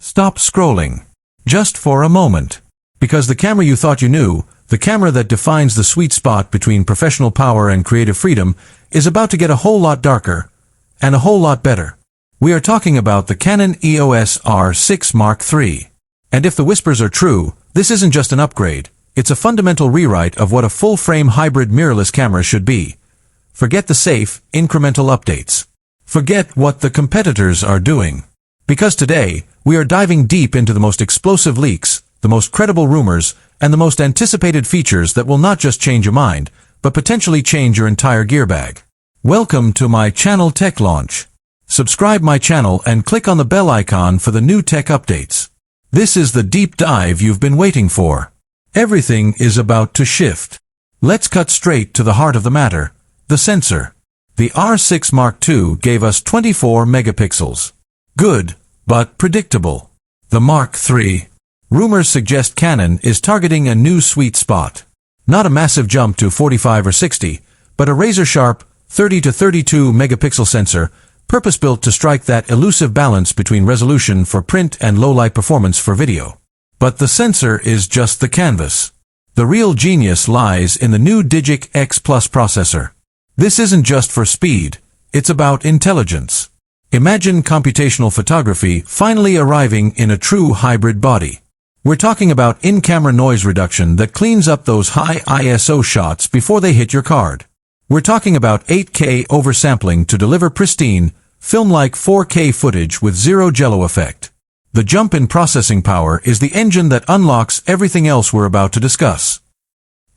Stop scrolling. Just for a moment. Because the camera you thought you knew, the camera that defines the sweet spot between professional power and creative freedom, is about to get a whole lot darker, and a whole lot better. We are talking about the Canon EOS R6 Mark III. And if the whispers are true, this isn't just an upgrade, it's a fundamental rewrite of what a full-frame hybrid mirrorless camera should be. Forget the safe, incremental updates. Forget what the competitors are doing. Because today, we are diving deep into the most explosive leaks, the most credible rumors, and the most anticipated features that will not just change your mind, but potentially change your entire gear bag. Welcome to my channel Tech Launch. Subscribe my channel and click on the bell icon for the new tech updates. This is the deep dive you've been waiting for. Everything is about to shift. Let's cut straight to the heart of the matter, the sensor. The R6 Mark II gave us 24 megapixels. Good, but predictable. The Mark III. Rumors suggest Canon is targeting a new sweet spot. Not a massive jump to 45 or 60, but a razor-sharp 30 to 32 megapixel sensor, purpose-built to strike that elusive balance between resolution for print and low-light performance for video. But the sensor is just the canvas. The real genius lies in the new Digic X Plus processor. This isn't just for speed, it's about intelligence. Imagine computational photography finally arriving in a true hybrid body. We're talking about in-camera noise reduction that cleans up those high ISO shots before they hit your card. We're talking about 8K oversampling to deliver pristine, film-like 4K footage with zero jello effect. The jump in processing power is the engine that unlocks everything else we're about to discuss.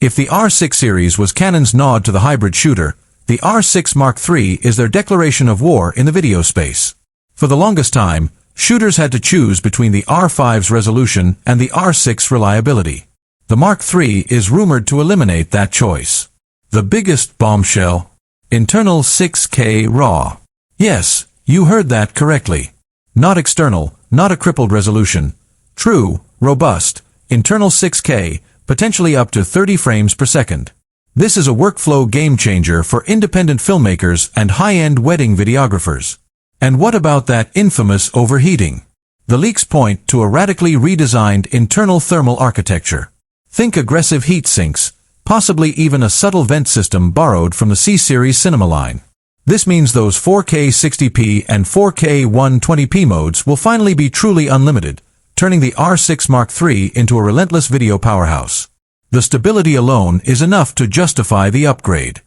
If the R6 series was Canon's nod to the hybrid shooter, the R6 Mark III is their declaration of war in the video space. For the longest time, shooters had to choose between the R5's resolution and the R6 reliability. The Mark III is rumored to eliminate that choice. The biggest bombshell? Internal 6K RAW. Yes, you heard that correctly. Not external, not a crippled resolution. True, robust, internal 6K, potentially up to 30 frames per second. This is a workflow game-changer for independent filmmakers and high-end wedding videographers. And what about that infamous overheating? The leaks point to a radically redesigned internal thermal architecture. Think aggressive heat sinks, possibly even a subtle vent system borrowed from the C-Series cinema line. This means those 4K 60p and 4K 120p modes will finally be truly unlimited, turning the R6 Mark III into a relentless video powerhouse. The stability alone is enough to justify the upgrade.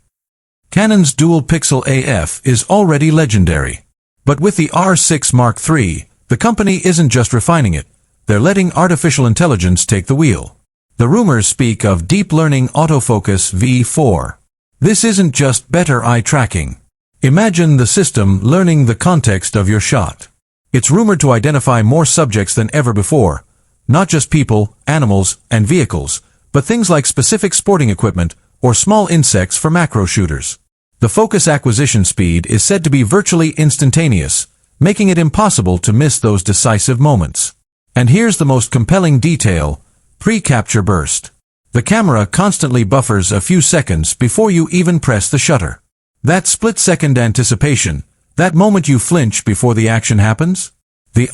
Canon's dual-pixel AF is already legendary. But with the R6 Mark III, the company isn't just refining it, they're letting artificial intelligence take the wheel. The rumors speak of deep learning autofocus V4. This isn't just better eye tracking. Imagine the system learning the context of your shot. It's rumored to identify more subjects than ever before, not just people, animals, and vehicles, but things like specific sporting equipment or small insects for macro shooters. The focus acquisition speed is said to be virtually instantaneous, making it impossible to miss those decisive moments. And here's the most compelling detail: pre-capture burst. The camera constantly buffers a few seconds before you even press the shutter. That split-second anticipation, that moment you flinch before the action happens? The